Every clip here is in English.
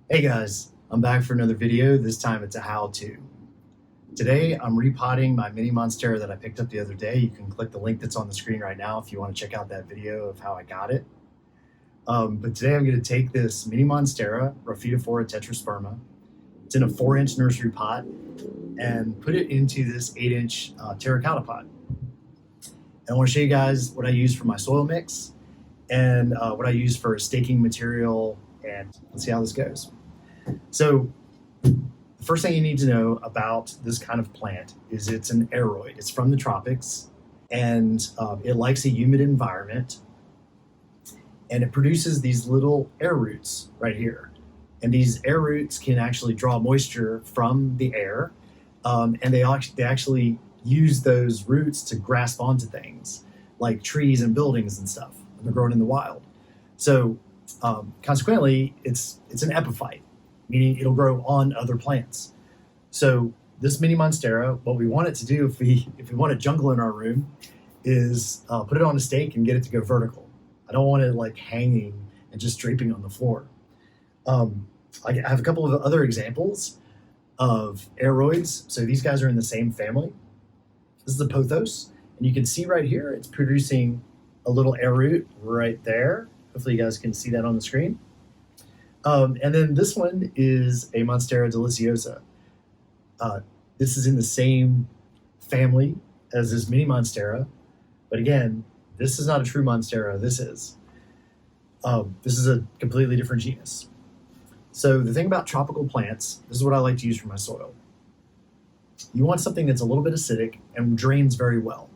Hey guys, I'm back for another video. This time it's a how-to. Today I'm repotting my mini Monstera that I picked up the other day. You can click the link that's on the screen right now if you want to check out that video of how I got it. But today I'm going to take this mini Monstera, Rhaphidophora tetrasperma. It's in a 4-inch nursery pot and put it into this 8-inch terracotta pot. And I want to show you guys what I use for my soil mix and what I use for staking material, and let's see how this goes. So the first thing you need to know about this kind of plant is it's an aroid. It's from the tropics, and it likes a humid environment, and it produces these little air roots right here. And these air roots can actually draw moisture from the air, and they actually use those roots to grasp onto things like trees and buildings and stuff. And they're grown in the wild. So consequently, it's an epiphyte, meaning it'll grow on other plants. So this mini Monstera, what we want it to do if we want a jungle in our room is put it on a stake and get it to go vertical. I don't want it like hanging and just draping on the floor. I have a couple of other examples of Aroids. So these guys are in the same family. This is a pothos, and you can see right here, it's producing a little air root right there. Hopefully you guys can see that on the screen. And then this one is a Monstera deliciosa. This is in the same family as this mini Monstera, but again, this is not a true Monstera. This is a completely different genus. So the thing about tropical plants, this is what I like to use for my soil. You want something that's a little bit acidic and drains very well.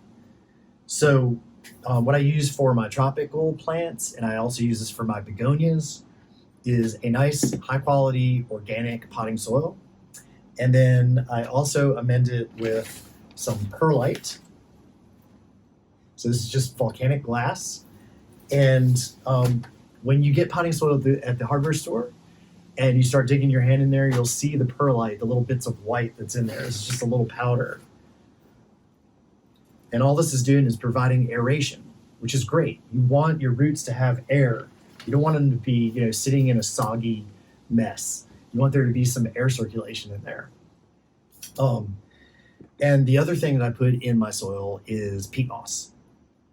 So what I use for my tropical plants, and I also use this for my begonias, is a nice high quality organic potting soil. And then I also amend it with some perlite. So this is just volcanic glass. And when you get potting soil at the hardware store and you start digging your hand in there, you'll see the perlite, the little bits of white that's in there. It's just a little powder. And all this is doing is providing aeration, which is great. You want your roots to have air. You don't want them to be, sitting in a soggy mess. You want there to be some air circulation in there. And the other thing that I put in my soil is peat moss.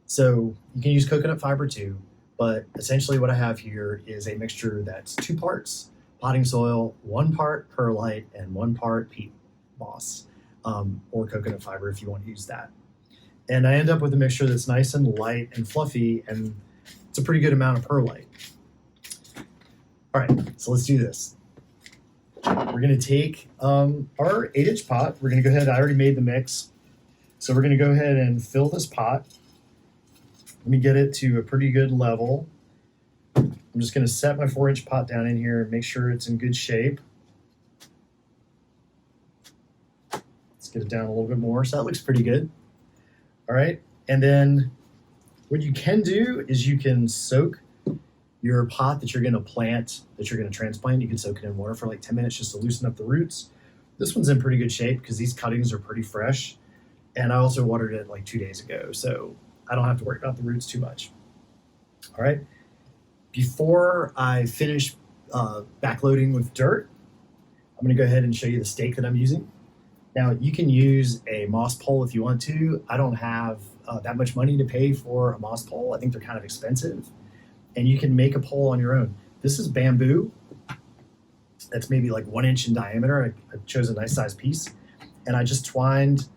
So you can use coconut fiber too, but essentially what I have here is a mixture that's 2 parts potting soil, 1 part perlite, and 1 part peat moss, or coconut fiber if you want to use that. And I end up with a mixture that's nice and light and fluffy, and it's a pretty good amount of perlite. All right, so let's do this. We're gonna take our 8-inch pot. We're gonna go ahead, I already made the mix. So we're gonna go ahead and fill this pot. Let me get it to a pretty good level. I'm just gonna set my 4-inch pot down in here and make sure it's in good shape. Let's get it down a little bit more. So that looks pretty good. All right, and then what you can do is you can soak your pot that you're going to plant, that you're going to transplant. You can soak it in water for like 10 minutes just to loosen up the roots. This one's in pretty good shape because these cuttings are pretty fresh, and I also watered it like 2 days ago, so I don't have to worry about the roots too much. All right, before I finish backloading with dirt, I'm going to go ahead and show you the stake that I'm using. Now, you can use a moss pole if you want to. I don't have that much money to pay for a moss pole. I think they're kind of expensive. And you can make a pole on your own. This is bamboo. That's maybe like 1 inch in diameter. I chose a nice size piece. And I just twined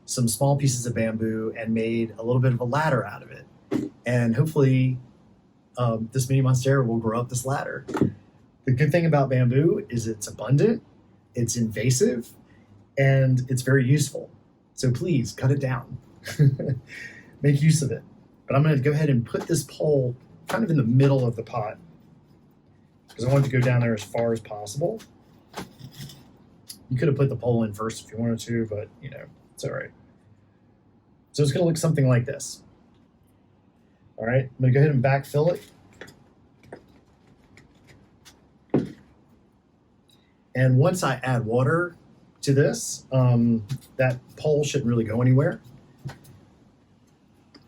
some small pieces of bamboo and made a little bit of a ladder out of it. And hopefully this mini Monstera will grow up this ladder. The good thing about bamboo is it's abundant, it's invasive, and it's very useful. So please cut it down. Make use of it. But I'm going to go ahead and put this pole kind of in the middle of the pot because I want it to go down there as far as possible. You could have put the pole in first if you wanted to, but it's all right. So it's going to look something like this. All right, I'm going to go ahead and backfill it. And once I add water to this, that pole shouldn't really go anywhere.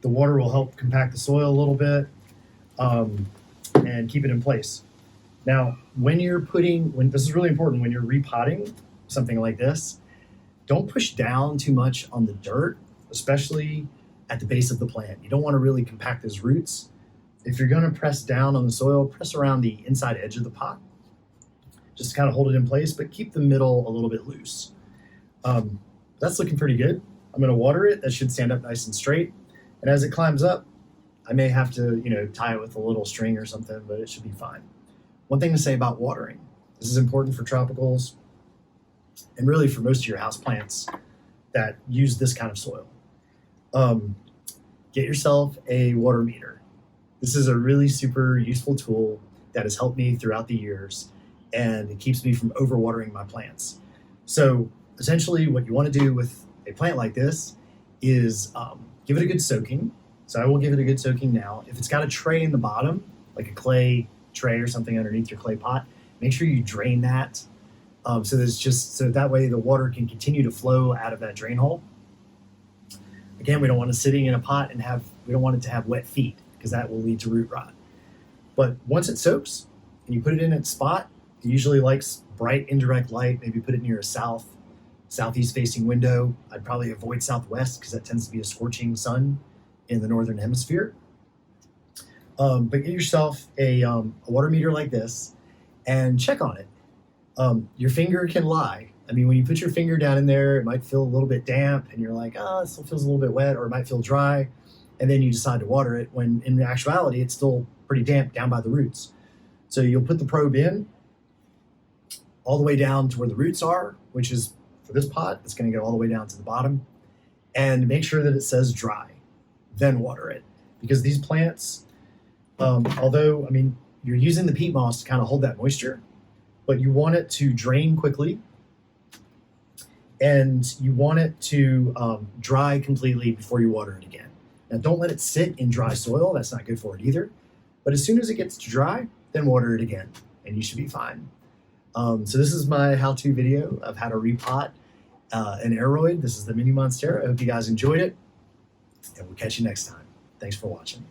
The water will help compact the soil a little bit and keep it in place. Now, when this is really important, when you're repotting something like this, don't push down too much on the dirt, especially at the base of the plant. You don't want to really compact those roots. If you're going to press down on the soil, press around the inside edge of the pot, just to kind of hold it in place, but keep the middle a little bit loose. That's looking pretty good. I'm going to water it. That should stand up nice and straight. And as it climbs up, I may have to, tie it with a little string or something, but it should be fine. One thing to say about watering. This is important for tropicals and really for most of your houseplants that use this kind of soil. Get yourself a water meter. This is a really super useful tool that has helped me throughout the years, and it keeps me from overwatering my plants. So essentially what you want to do with a plant like this is give it a good soaking. So I will give it a good soaking now. If it's got a tray in the bottom, like a clay tray or something underneath your clay pot, make sure you drain that so that way the water can continue to flow out of that drain hole. Again, we don't want it sitting in a pot we don't want it to have wet feet, because that will lead to root rot. But once it soaks and you put it in its spot, it usually likes bright indirect light. Maybe put it near a southeast facing window. I'd probably avoid southwest because that tends to be a scorching sun in the northern hemisphere. But get yourself a water meter like this and check on it. Your finger can lie. I mean, when you put your finger down in there, it might feel a little bit damp and you're like, it still feels a little bit wet, or it might feel dry. And then you decide to water it when in actuality, it's still pretty damp down by the roots. So you'll put the probe in all the way down to where the roots are, which is for this pot, it's going to go all the way down to the bottom, and make sure that it says dry, then water it. Because these plants, although, you're using the peat moss to kind of hold that moisture, but you want it to drain quickly, and you want it to dry completely before you water it again. Now, don't let it sit in dry soil. That's not good for it either. But as soon as it gets to dry, then water it again, and you should be fine. So this is my how-to video of how to repot an Aroid. This is the mini Monstera. I hope you guys enjoyed it, and we'll catch you next time. Thanks for watching.